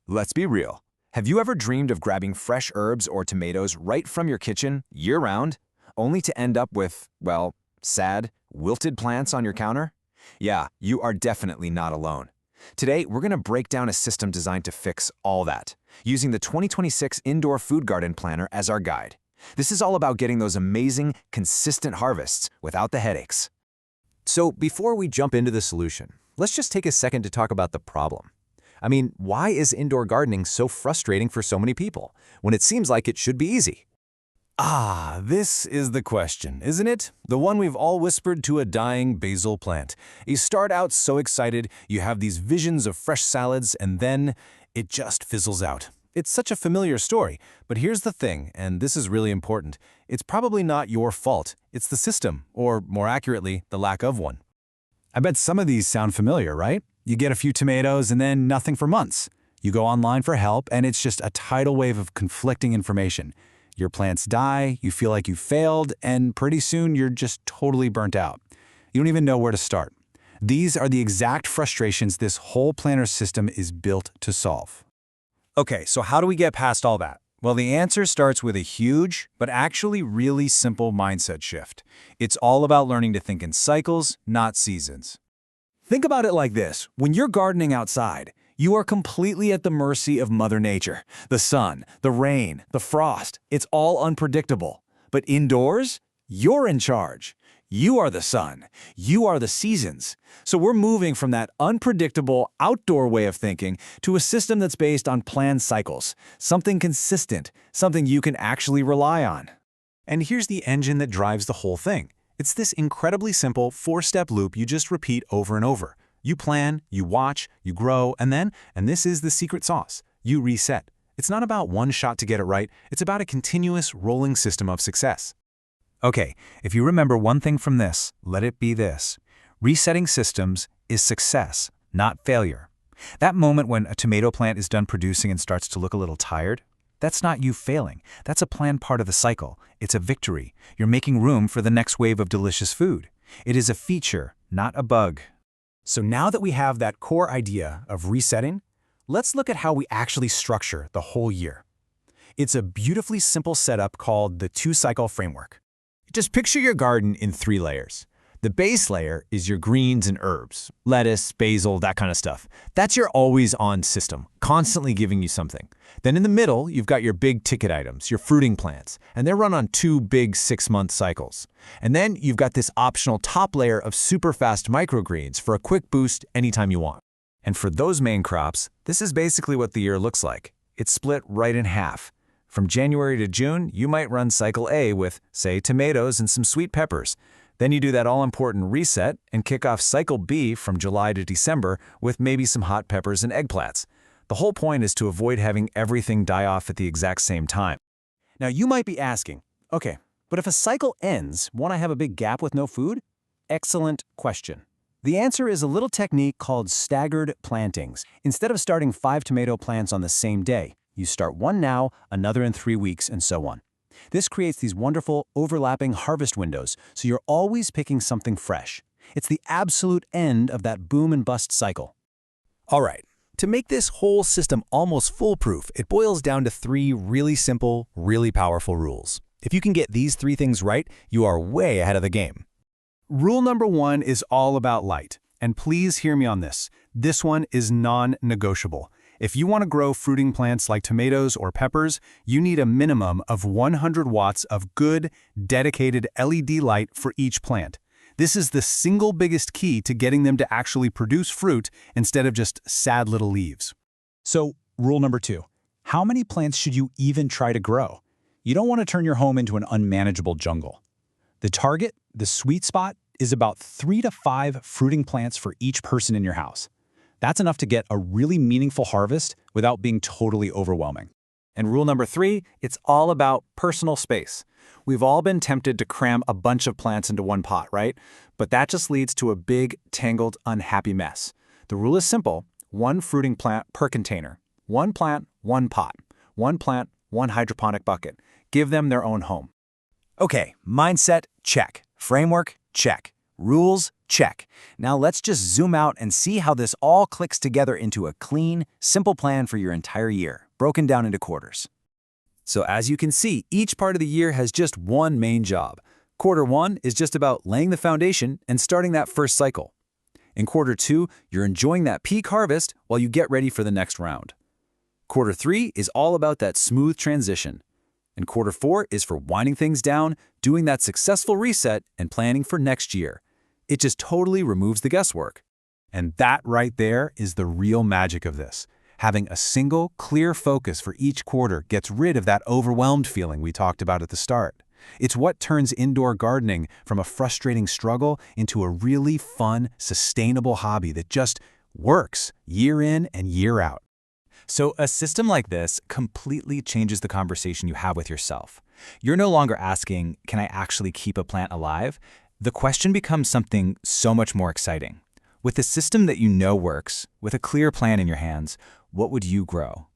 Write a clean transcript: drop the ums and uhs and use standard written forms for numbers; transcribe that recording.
Let's be real. Have you ever dreamed of grabbing fresh herbs or tomatoes right from your kitchen, year-round, only to end up with, well, sad, wilted plants on your counter? Yeah, you are definitely not alone. Today, we're going to break down a system designed to fix all that, using the 2026 Indoor Food Garden Planner as our guide. This is all about getting those amazing, consistent harvests without the headaches. So before we jump into the solution, let's just take a second to talk about the problem. I mean, why is indoor gardening so frustrating for so many people, when it seems like it should be easy? This is the question, isn't it? The one we've all whispered to a dying basil plant. You start out so excited, you have these visions of fresh salads, and then it just fizzles out. It's such a familiar story, but here's the thing, and this is really important. It's probably not your fault. It's the system, or more accurately, the lack of one. I bet some of these sound familiar, right? You get a few tomatoes and then nothing for months. You go online for help, and it's just a tidal wave of conflicting information. Your plants die, you feel like you failed, and pretty soon you're just totally burnt out. You don't even know where to start. These are the exact frustrations this whole planner system is built to solve. Okay, so how do we get past all that? Well, the answer starts with a huge, but actually really simple mindset shift. It's all about learning to think in cycles, not seasons. Think about it like this. When you're gardening outside, you are completely at the mercy of Mother Nature. The sun, the rain, the frost, it's all unpredictable. But indoors, you're in charge. You are the sun. You are the seasons. So we're moving from that unpredictable outdoor way of thinking to a system that's based on planned cycles, something consistent, something you can actually rely on. And here's the engine that drives the whole thing. It's this incredibly simple four-step loop you just repeat over and over. You plan, you watch, you grow, and this is the secret sauce, you reset. It's not about one shot to get it right, it's about a continuous rolling system of success. Okay, if you remember one thing from this, let it be this. Resetting systems is success, not failure. That moment when a tomato plant is done producing and starts to look a little tired, that's not you failing. That's a planned part of the cycle. It's a victory. You're making room for the next wave of delicious food. It is a feature, not a bug. So now that we have that core idea of resetting, let's look at how we actually structure the whole year. It's a beautifully simple setup called the two-cycle framework. Just picture your garden in 3 layers. The base layer is your greens and herbs, lettuce, basil, that kind of stuff. That's your always-on system, constantly giving you something. Then in the middle, you've got your big ticket items, your fruiting plants, and they're run on 2 big 6-month cycles. And then you've got this optional top layer of super fast microgreens for a quick boost anytime you want. And for those main crops, this is basically what the year looks like. It's split right in half. From January to June, you might run cycle A with, say, tomatoes and some sweet peppers. Then you do that all-important reset and kick off cycle B from July to December with maybe some hot peppers and eggplants. The whole point is to avoid having everything die off at the exact same time. Now you might be asking, okay, but if a cycle ends, won't I have a big gap with no food? Excellent question. The answer is a little technique called staggered plantings. Instead of starting 5 tomato plants on the same day, you start one now, another in 3 weeks, and so on. This creates these wonderful overlapping harvest windows, so you're always picking something fresh. It's the absolute end of that boom and bust cycle. All right, to make this whole system almost foolproof, it boils down to 3 really simple, really powerful rules. If you can get these 3 things right, you are way ahead of the game. Rule number 1 is all about light. And please hear me on this. This one is non-negotiable. If you want to grow fruiting plants like tomatoes or peppers, you need a minimum of 100 watts of good, dedicated LED light for each plant. This is the single biggest key to getting them to actually produce fruit instead of just sad little leaves. So, rule number 2. How many plants should you even try to grow? You don't want to turn your home into an unmanageable jungle. The target, the sweet spot, is about 3 to 5 fruiting plants for each person in your house. That's enough to get a really meaningful harvest without being totally overwhelming. And rule number 3, it's all about personal space. We've all been tempted to cram a bunch of plants into one pot, right? But that just leads to a big, tangled, unhappy mess. The rule is simple: 1 fruiting plant per container. 1 plant, 1 pot. 1 plant, 1 hydroponic bucket. Give them their own home. Okay, mindset, check. Framework, check. Rules, Check. Now let's just zoom out and see how this all clicks together into a clean, simple plan for your entire year, broken down into quarters. So as you can see, each part of the year has just one main job. Quarter 1 is just about laying the foundation and starting that first cycle. In quarter 2, you're enjoying that peak harvest while you get ready for the next round. Quarter 3 is all about that smooth transition. And quarter 4 is for winding things down, doing that successful reset, and planning for next year. It just totally removes the guesswork. And that right there is the real magic of this. Having a single, clear focus for each quarter gets rid of that overwhelmed feeling we talked about at the start. It's what turns indoor gardening from a frustrating struggle into a really fun, sustainable hobby that just works year in and year out. So a system like this completely changes the conversation you have with yourself. You're no longer asking, can I actually keep a plant alive? The question becomes something so much more exciting. With a system that you know works, with a clear plan in your hands, what would you grow?